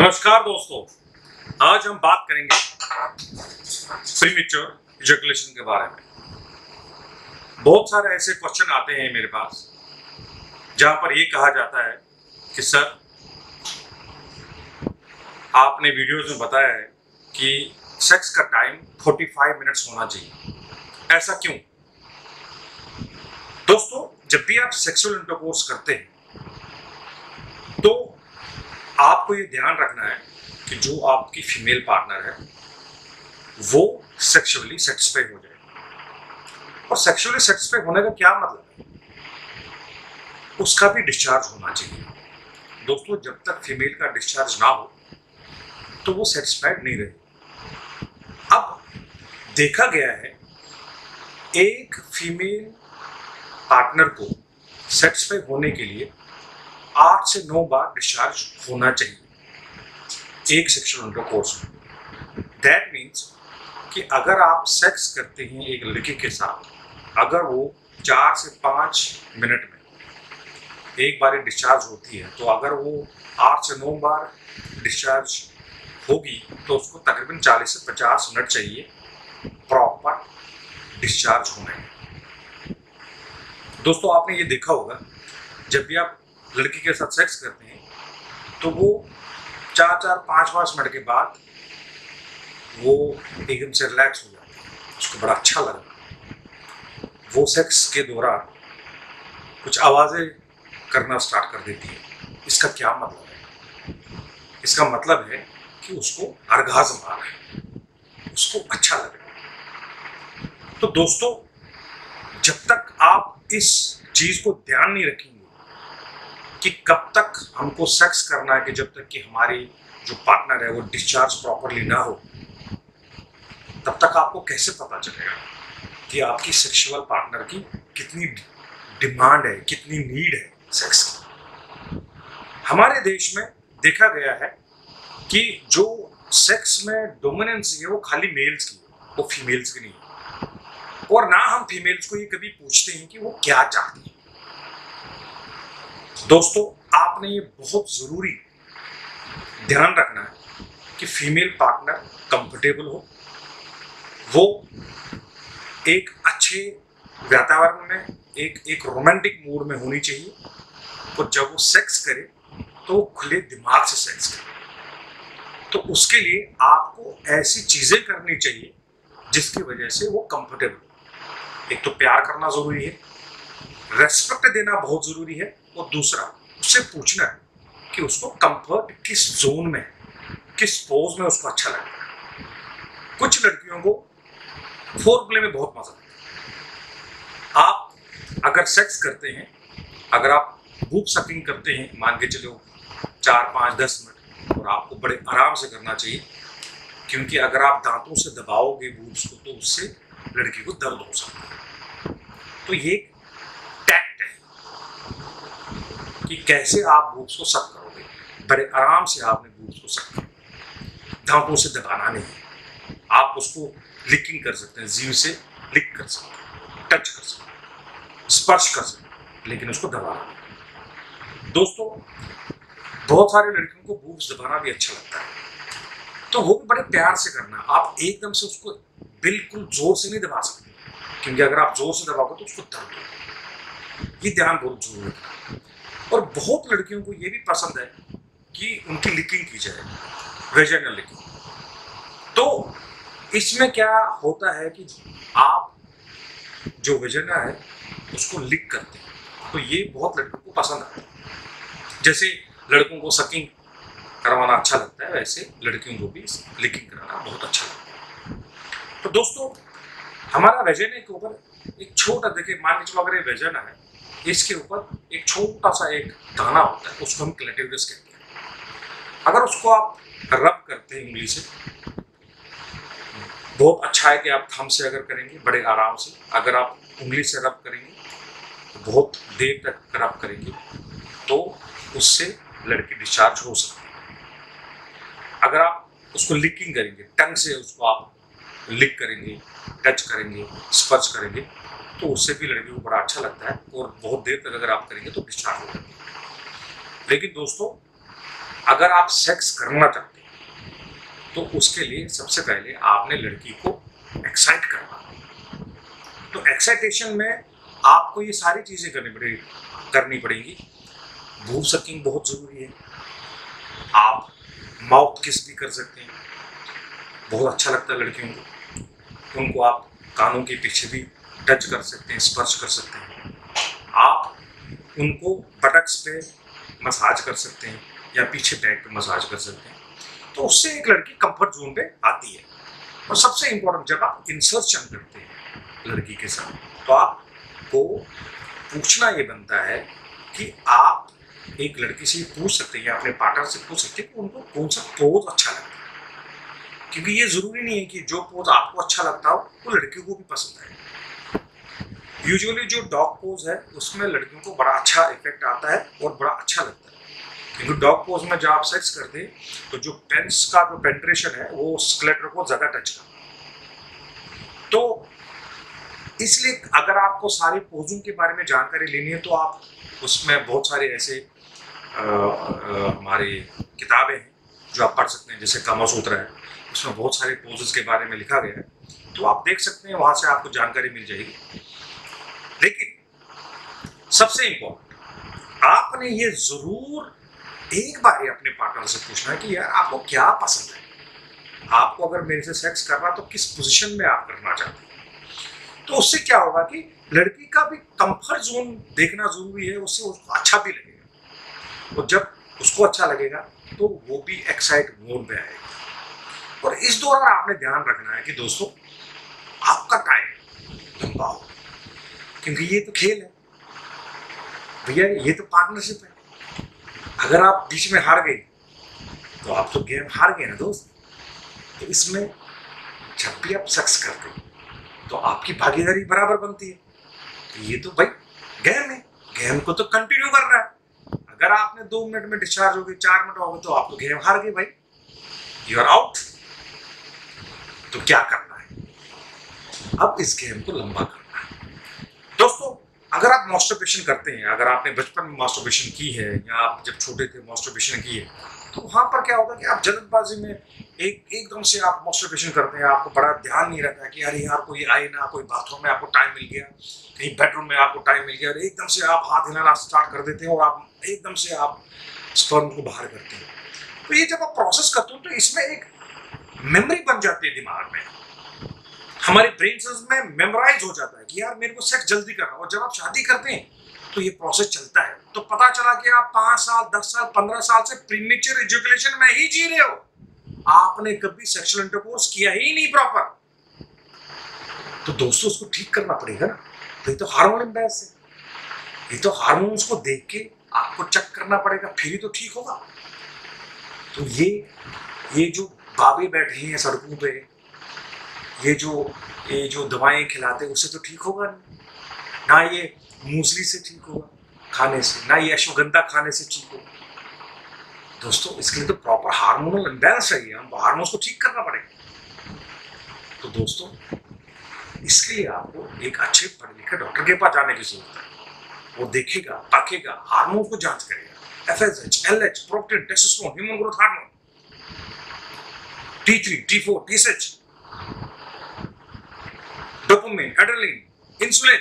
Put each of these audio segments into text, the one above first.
नमस्कार दोस्तों, आज हम बात करेंगे प्रीमेच्योर इजैकुलेशन के बारे में। बहुत सारे ऐसे क्वेश्चन आते हैं मेरे पास जहां पर ये कहा जाता है कि सर आपने वीडियोस में बताया है कि सेक्स का टाइम 45 मिनट्स होना चाहिए, ऐसा क्यों? दोस्तों, जब भी आप सेक्सुअल इंटरकोर्स करते हैं तो आपको ये ध्यान रखना है कि जो आपकी फीमेल पार्टनर है वो सेक्सुअली सेटिस्फाई हो जाए। और सेक्सुअली सेटिस्फाई होने का क्या मतलब है? उसका भी डिस्चार्ज होना चाहिए। दोस्तों, जब तक फीमेल का डिस्चार्ज ना हो तो वो सेटिस्फाइड नहीं रहे। अब देखा गया है एक फीमेल पार्टनर को सेटिस्फाई होने के लिए 8 से 9 बार डिस्चार्ज होना चाहिए एक सेक्सुअल इंटरकोर्स में। दैट मीन्स कि अगर आप सेक्स करते हैं एक लड़की के साथ, अगर वो 4 से 5 मिनट में एक बार डिस्चार्ज होती है, तो अगर वो 8 से 9 बार डिस्चार्ज होगी तो उसको तकरीबन 40 से 50 मिनट चाहिए प्रॉपर डिस्चार्ज होने में। दोस्तों, आपने ये देखा होगा जब भी आप लड़की के साथ सेक्स करते हैं तो वो 4-5 मिनट के बाद वो एकदम से रिलैक्स हो जाती है, उसको बड़ा अच्छा लगा। वो सेक्स के दौरान कुछ आवाज़ें करना स्टार्ट कर देती है। इसका क्या मतलब है? इसका मतलब है कि उसको ऑर्गाज़्म आ रहा है, उसको अच्छा लग रहा है। तो दोस्तों, जब तक आप इस चीज़ को ध्यान नहीं रखेंगे कि कब तक हमको सेक्स करना है, कि जब तक कि हमारी जो पार्टनर है वो डिस्चार्ज प्रॉपरली ना हो, तब तक आपको कैसे पता चलेगा कि आपकी सेक्सुअल पार्टनर की कितनी डिमांड है, कितनी नीड है सेक्स की। हमारे देश में देखा गया है कि जो सेक्स में डोमिनेंस है वो खाली मेल्स की है, वो फीमेल्स की नहीं है। और ना हम फीमेल्स को ये कभी पूछते हैं कि वो क्या चाहती है। दोस्तों, आपने ये बहुत ज़रूरी ध्यान रखना है कि फीमेल पार्टनर कंफर्टेबल हो, वो एक अच्छे वातावरण में एक रोमांटिक मूड में होनी चाहिए, और जब वो सेक्स करे तो वो खुले दिमाग से सेक्स करे। तो उसके लिए आपको ऐसी चीज़ें करनी चाहिए जिसकी वजह से वो कंफर्टेबल हो। एक तो प्यार करना ज़रूरी है, रेस्पेक्ट देना बहुत ज़रूरी है, और दूसरा उससे पूछना है कि उसको कंफर्ट किस जोन में, किस पोज में उसको अच्छा लगता है। कुछ लड़कियों को फोरप्ले में बहुत मजा आता है। आप अगर सेक्स करते हैं, अगर आप बूब सकिंग करते हैं, मान के चलो 4-5-10 मिनट, और आपको बड़े आराम से करना चाहिए, क्योंकि अगर आप दांतों से दबाओगे बूब्स को तो उससे लड़की को दर्द हो सकता है। तो ये टैक्ट है कि कैसे आप बूब्स को सक करोगे। बड़े आराम से आपने बूब्स को सक करोगे, दांतों से दबाना नहीं है। आप उसको लिकिंग कर सकते हैं, जीभ से लिक कर सकते हैं, टच कर सकते हैं, स्पर्श कर सकते हैं, लेकिन उसको दबाना नहीं। दोस्तों, बहुत सारे लड़कियों को बूब्स दबाना भी अच्छा लगता है, तो वो भी बड़े प्यार से करना। आप एकदम से उसको बिल्कुल जोर से नहीं दबा सकते, क्योंकि अगर आप जोर से दबाओगे तो उसको दर्द होगा। ये ध्यान बहुत जरूरी है। और बहुत लड़कियों को ये भी पसंद है कि उनकी लिकिंग की जाए, वेजाइनल लिकिंग। तो इसमें क्या होता है कि आप जो वेजाइना है उसको लिक करते हैं, तो ये बहुत लड़कों को पसंद आता है। जैसे लड़कों को सकिंग करवाना अच्छा लगता है, वैसे लड़कियों को भी लिकिंग कराना बहुत अच्छा लगता है। तो दोस्तों, हमारा वेजाइना के ऊपर एक छोटा, देखिए मान के चलो अगर ये वेजाइना है, इसके ऊपर एक छोटा सा एक दाना होता है, उसको हम क्लेटिवरिस कहते हैं। अगर उसको आप रब करते हैं उंगली से, बहुत अच्छा है कि आप थंब से अगर करेंगे बड़े आराम से, अगर आप उंगली से रब करेंगे तो बहुत देर तक रब करेंगे तो उससे लड़की डिस्चार्ज हो सकती है। अगर आप उसको लिकिंग करेंगे, टंग से उसको आप लिक करेंगे, टच करेंगे, स्पर्श करेंगे, तो उससे भी लड़की को बड़ा अच्छा लगता है, और बहुत देर तक अगर आप करेंगे तो डिस्चार्ज हो जाती है। लेकिन दोस्तों, अगर आप सेक्स करना चाहते हैं तो उसके लिए सबसे पहले आपने लड़की को एक्साइट करना। तो एक्साइटेशन में आपको ये सारी चीजें करनी पड़ेंगी। बूब सकिंग बहुत जरूरी है। आप माउथ किस भी कर सकते हैं, बहुत अच्छा लगता है लड़कियों को। उनको आप कानों के पीछे भी टच कर सकते हैं, स्पर्श कर सकते हैं। आप उनको बटक्स पे मसाज कर सकते हैं या पीछे बैक पे मसाज कर सकते हैं। तो उससे एक लड़की कंफर्ट जोन पे आती है। और सबसे इंपॉर्टेंट, जब आप इंसर्शन करते हैं लड़की के साथ तो आपको पूछना ये बनता है कि आप एक लड़की से पूछ सकते हैं या अपने पार्टनर से पूछ सकते हैं कि उनको कौन सा पोज अच्छा लगता है। क्योंकि ये जरूरी नहीं है कि जो पोज आपको अच्छा लगता हो वो लड़कियों को भी पसंद आए। यूजुअली जो डॉग पोज है उसमें लड़कियों को बड़ा अच्छा इफेक्ट आता है और बड़ा अच्छा लगता है। क्योंकि डॉग पोज में जब आप सेक्स करते हैं तो जो पेंस का जो पेंट्रेशन है वो स्केलेटर को ज्यादा टच करता है। तो इसलिए अगर आपको सारी पोजों के बारे में जानकारी लेनी है तो आप उसमें बहुत सारे ऐसे हमारी किताबें हैं जो आप पढ़ सकते हैं, जैसे कामा सूत्र है, उसमें बहुत सारे पोजेस के बारे में लिखा गया है। तो आप देख सकते हैं, वहां से आपको जानकारी मिल जाएगी। लेकिन सबसे इंपॉर्टेंट, आपने ये जरूर एक बार अपने पार्टनर से पूछना है कि यार आपको क्या पसंद है, आपको अगर मेरे से सेक्स करना तो किस पोजीशन में आप करना चाहते हैं। तो उससे क्या होगा कि लड़की का भी कंफर्ट जोन देखना जरूरी है, उससे उसको अच्छा भी लगेगा। और जब उसको अच्छा लगेगा तो वो भी एक्साइट मोड में आएगा। और इस दौरान आपने ध्यान रखना है कि दोस्तों आपका टाइम लंबा हो, क्योंकि ये तो खेल है भैया, ये तो पार्टनरशिप है। अगर आप बीच में हार गए तो आप तो गेम हार गए ना दोस्त। तो इसमें जब भी आप सेक्स करते हैं तो आपकी भागीदारी बराबर बनती है। तो ये तो भाई गेम है, गेम को तो कंटिन्यू करना है। अगर आपने 2 मिनट में डिस्चार्ज हो गए, 4 मिनट हो गए, तो आप तो गेम हार गए भाई, यू आर आउट। तो क्या करना है, अब इस गेम को लंबा करना है। दोस्तों अगर आप मास्टरबेशन करते हैं, अगर आपने बचपन में मास्टरबेशन की है या आप जब छोटे थे मास्टरबेशन की है, तो वहां पर क्या होता है कि आप जल्दबाजी में एकदम से आप मास्टरबेशन करते हैं। आपको बड़ा ध्यान नहीं रहता है कि अरे यार कोई आए ना, कोई बाथरूम में आपको टाइम मिल गया, कहीं बेडरूम में आपको टाइम मिल गया, और एकदम से आप हाथ हिलाना स्टार्ट कर देते हैं और आप एकदम से आप स्पर्म को बाहर करते हैं। तो ये जब आप प्रोसेस करते हो तो इसमें एक मेमोरी बन जाती है दिमाग में, हमारे ब्रेन सेल्स में मेमोराइज हो जाता है कि यार मेरे को सेक्स जल्दी करना। और जब आप शादी करते हैं तो ये प्रोसेस चलता है। तो पता चला कि आप 5 साल 10 साल 15 साल से प्रीमेच्योर एजुकेशन में ही जी रहे हो, आपने कभी सेक्सुअल इंटरकोर्स किया ही नहीं प्रॉपर। तो दोस्तों उसको ठीक करना पड़ेगा ना। तो ये तो हार्मोन इम्बैलेंस है, ये तो हार्मोन्स को देख के आपको चेक करना पड़ेगा, फिर ही तो ठीक होगा। तो ये जो बाबे बैठे हैं सड़कों पे, ये जो दवाएं खिलाते हैं उससे तो ठीक होगा नहीं ना। ये मूसली से ठीक होगा खाने से, ना ये अश्वगंधा खाने से ठीक होगा। दोस्तों इसके लिए तो प्रॉपर हार्मोनल इम्बैलेंस चाहिए, हम हार्मोन्स को ठीक करना पड़ेगा। तो दोस्तों इसके लिए आपको एक अच्छे पढ़े लिखे डॉक्टर के पास जाने की जरूरत है। वो देखेगा, परखेगा, हार्मोन को जांच करेगा, FSH, LH, prolactin, testosterone, human growth hormone, T3, T4, TSH, dopamine, adrenaline, insulin,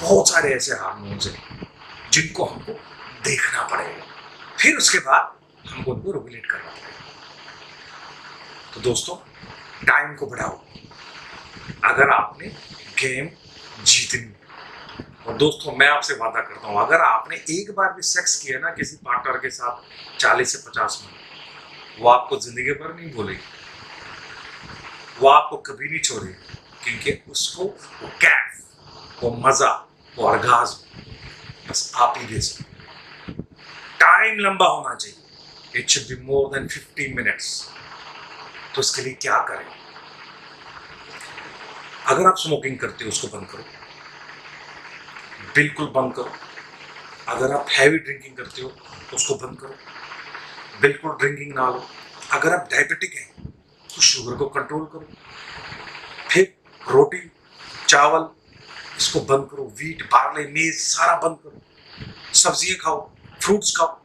बहुत सारे ऐसे हार्मोन्स हैं जिनको हमको देखना पड़ेगा, फिर उसके बाद हमको उनको रेगुलेट करना पड़ेगा। तो दोस्तों टाइम को बढ़ाओ अगर आपने गेम जीतनी। और दोस्तों मैं आपसे वादा करता हूं, अगर आपने एक बार भी सेक्स किया ना किसी पार्टनर के साथ 40 से 50 मिनट, वो आपको जिंदगी भर नहीं भूलेगी, वो आपको कभी नहीं छोड़ेगी। क्योंकि उसको वो कैफ, वो मजा, वो ऑर्गाज़्म बस आप ही दे सकते। टाइम लंबा होना चाहिए, it should be more than 15 minutes. तो इसके लिए क्या करें? अगर आप स्मोकिंग करते हो उसको बंद करो, बिल्कुल बंद करो। अगर आप हैवी ड्रिंकिंग करते हो उसको बंद करो, बिल्कुल ड्रिंकिंग ना लो। अगर आप डायबिटिक हैं तो शुगर को कंट्रोल करो। फिर रोटी चावल इसको बंद करो, वीट बार्ले मेज सारा बंद करो। सब्जियां खाओ, फ्रूट्स खाओ।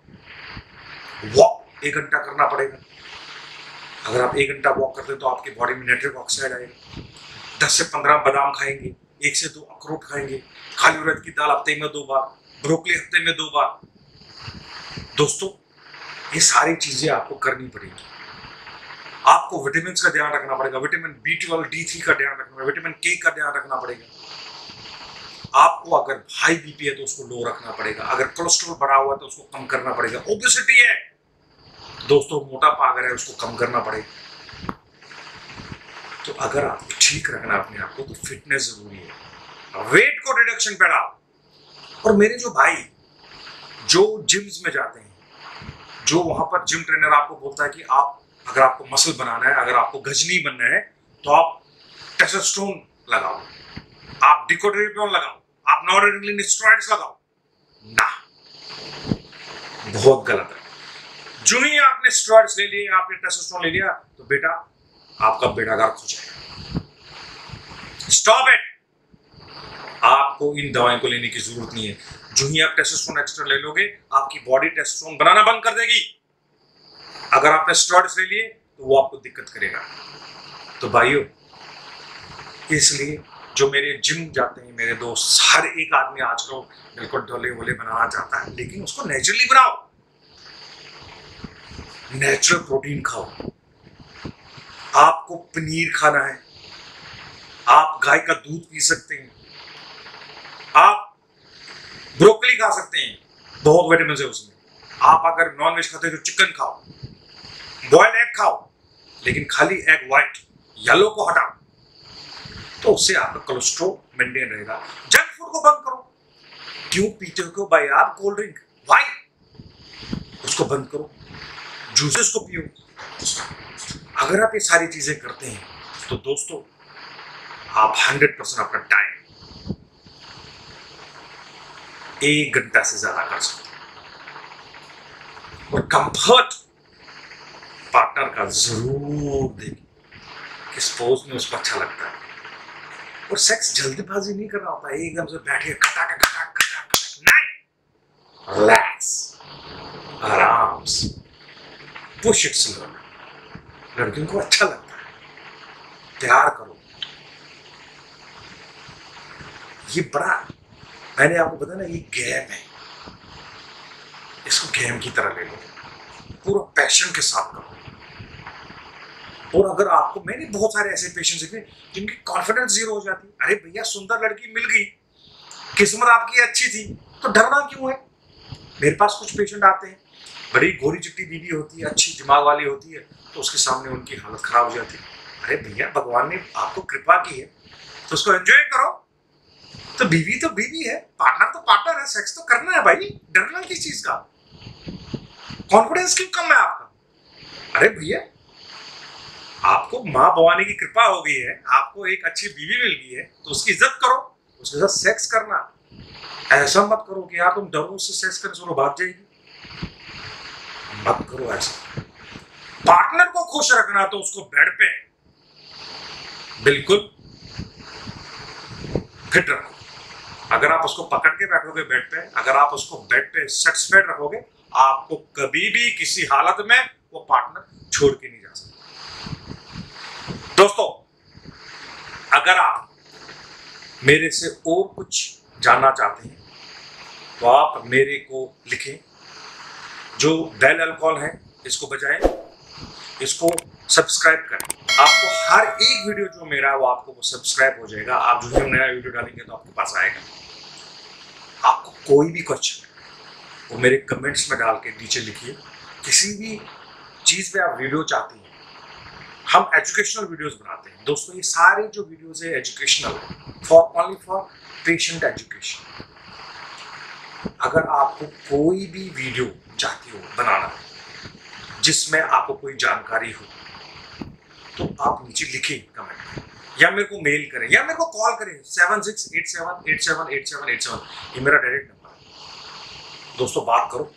वॉक 1 घंटा करना पड़ेगा। अगर आप 1 घंटा वॉक करते हैं तो आपकी बॉडी में नाइट्रिक ऑक्साइड आएगा। 10 से 15 बादाम खाएंगे, 1 से 2 अखरोट खाएंगे, खाली उड़द की दाल हफ्ते में 2 बार, ब्रोकली हफ्ते में 2 बार। दोस्तों, ये सारी चीजें आपको करनी पड़ेगी। आपको विटामिन का ध्यान रखना पड़ेगा, विटामिन B12, D3 का ध्यान रखना पड़ेगा, विटामिन K का ध्यान रखना पड़ेगा। आपको अगर हाई बीपी है तो उसको लो रखना पड़ेगा, अगर कोलेस्ट्रॉल बढ़ा हुआ है तो उसको कम करना पड़ेगा, ओबेसिटी है दोस्तों, मोटापा अगर है उसको कम करना पड़ेगा। तो अगर आपको ठीक रखना अपने आप को तो फिटनेस जरूरी है, वेट को रिडक्शन पे डालो। और मेरे जो भाई जो जिम्स में जाते हैं, जो वहां पर जिम ट्रेनर आपको बोलता है कि आप अगर आपको मसल बनाना है, अगर आपको गजनी बनना है तो आप टेस्टोस्टेरोन लगाओ, आप डिकोड्रेपियोन लगाओ, आप नॉरएड्रेनालिन स्टेरॉइड्स लगाओ, ना, बहुत गलत है। जो ही आपने स्टेरॉइड्स ले लिए, आपने टेस्टोस्टेरोन ले लिया तो बेटा आपका बेड़ागार खो जाएगा। Stop it. आपको इन दवाओं को लेने की जरूरत नहीं है। जो ही आप टेस्टोस्टेरोन एक्स्ट्रा ले लोगे, आपकी बॉडी टेस्टोस्टेरोन बनाना बंद कर देगी। अगर आपने स्टेरॉइड्स ले लिए तो वो आपको दिक्कत करेगा। तो भाइयों, इसलिए जो मेरे जिम जाते हैं मेरे दोस्त, हर एक आदमी आजकल बिल्कुल ढोले वोले बनाना चाहता है, लेकिन उसको नेचुरली बनाओ। नेचुरल प्रोटीन खाओ। आपको पनीर खाना है, आप गाय का दूध पी सकते हैं, आप ब्रोकली खा सकते हैं, बहुत विटामिन है उसमें। आप अगर नॉन वेज खाते हैं तो चिकन खाओ, बॉइल्ड एग खाओ, लेकिन खाली एग व्हाइट, येलो को हटाओ, तो उससे आपका कोलेस्ट्रॉल मेंटेन रहेगा। जंक फूड को बंद करो। क्यों पीते हो भाई आप कोल्ड ड्रिंक, वाइन, उसको बंद करो, जूसेस को पियो। अगर आप ये सारी चीजें करते हैं तो दोस्तों आप 100% अपना टाइम 1 घंटा से ज्यादा कर सकते हैं। और कंफर्ट पार्टनर का जरूर देखें कि स्पोज में उसको अच्छा लगता है। और सेक्स जल्दबाजी नहीं करना होता है, एकदम से बैठे खटाक खटाक खटाक खटाक, नहीं, रिलैक्स, आराम से, पुश इट स्लो। लड़कियों को अच्छा लगता है, प्यार करो। ये बड़ा, मैंने आपको बताया ना, ये गेम है, इसको गेम की तरह ले लो, पूरा पैशन के साथ करो। और अगर आपको, मैंने बहुत सारे ऐसे पेशेंट्स देखे जिनकी कॉन्फिडेंस जीरो हो जाती है। अरे भैया, सुंदर लड़की मिल गई, किस्मत आपकी अच्छी थी, तो डरना क्यों है? मेरे पास कुछ पेशेंट आते हैं, बड़ी गोरी चिट्टी बीवी होती है, अच्छी दिमाग वाली होती है, तो उसके सामने उनकी हालत खराब हो जाती है। अरे भैया, भगवान ने आपको कृपा की है तो उसको एंजॉय करो। तो बीवी है, पार्टनर तो पार्टनर है, सेक्स तो करना है भाई, डरना किस चीज का? कॉन्फिडेंस क्यों कम है आपका? अरे भैया, आपको माँ भवानी की कृपा हो गई है, आपको एक अच्छी बीवी मिल गई है, तो उसकी इज्जत करो, उसके साथ सेक्स करना। ऐसा मत करो कि यार तुम डरो उससे सेक्स करने से भाग जाएगी, मत करो ऐसा। पार्टनर को खुश रखना तो उसको बेड पे बिल्कुल फिट रखो। अगर आप उसको पकड़ के बैठोगे बेड पे, अगर आप उसको बेड पे सेटिस्फाइड रखोगे, आपको कभी भी किसी हालत में वो पार्टनर छोड़ के नहीं जा सकता। दोस्तों, अगर आप मेरे से और कुछ जानना चाहते हैं तो आप मेरे को लिखें। जो बेल अल्कोहल है इसको बजाएं, इसको सब्सक्राइब करें। आपको हर एक वीडियो जो मेरा है वो आपको वो सब्सक्राइब हो जाएगा। आप जो भी नया वीडियो डालेंगे तो आपके पास आएगा। आपको कोई भी क्वेश्चन वो मेरे कमेंट्स में डाल के नीचे लिखिए। किसी भी चीज पे आप वीडियो चाहते हैं, हम एजुकेशनल वीडियोस बनाते हैं। दोस्तों, ये सारे जो वीडियोस है एजुकेशनल है, ओनली फॉर पेशेंट एजुकेशन। अगर आपको कोई भी वीडियो चाहती हो बनाना जिसमें आपको कोई जानकारी हो, तो आप नीचे लिखें कमेंट में, या मेरे को मेल करें, या मेरे को कॉल करें 7687878787। ये मेरा डायरेक्ट नंबर है। दोस्तों, बात करो,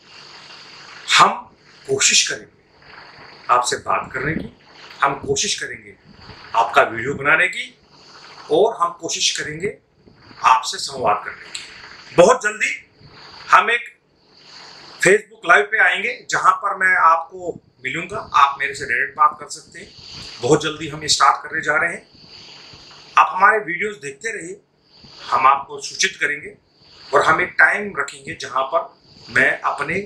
हम कोशिश करेंगे आपसे बात करने की, हम कोशिश करेंगे आपका वीडियो बनाने की, और हम कोशिश करेंगे आपसे संवाद करने की। बहुत जल्दी हम एक फेसबुक लाइव पे आएंगे जहां पर मैं आपको मिलूंगा, आप मेरे से डायरेक्ट बात कर सकते हैं। बहुत जल्दी हम स्टार्ट करने जा रहे हैं। आप हमारे वीडियोस देखते रहिए, हम आपको सूचित करेंगे और हम एक टाइम रखेंगे जहां पर मैं अपने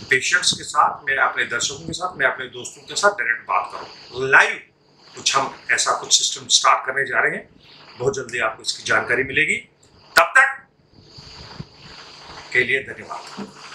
पेशेंट्स के साथ, मैं अपने दर्शकों के साथ, मैं अपने दोस्तों के साथ डायरेक्ट बात करूं लाइव। हम ऐसा कुछ सिस्टम स्टार्ट करने जा रहे हैं, बहुत जल्दी आपको इसकी जानकारी मिलेगी। तब तक के लिए धन्यवाद।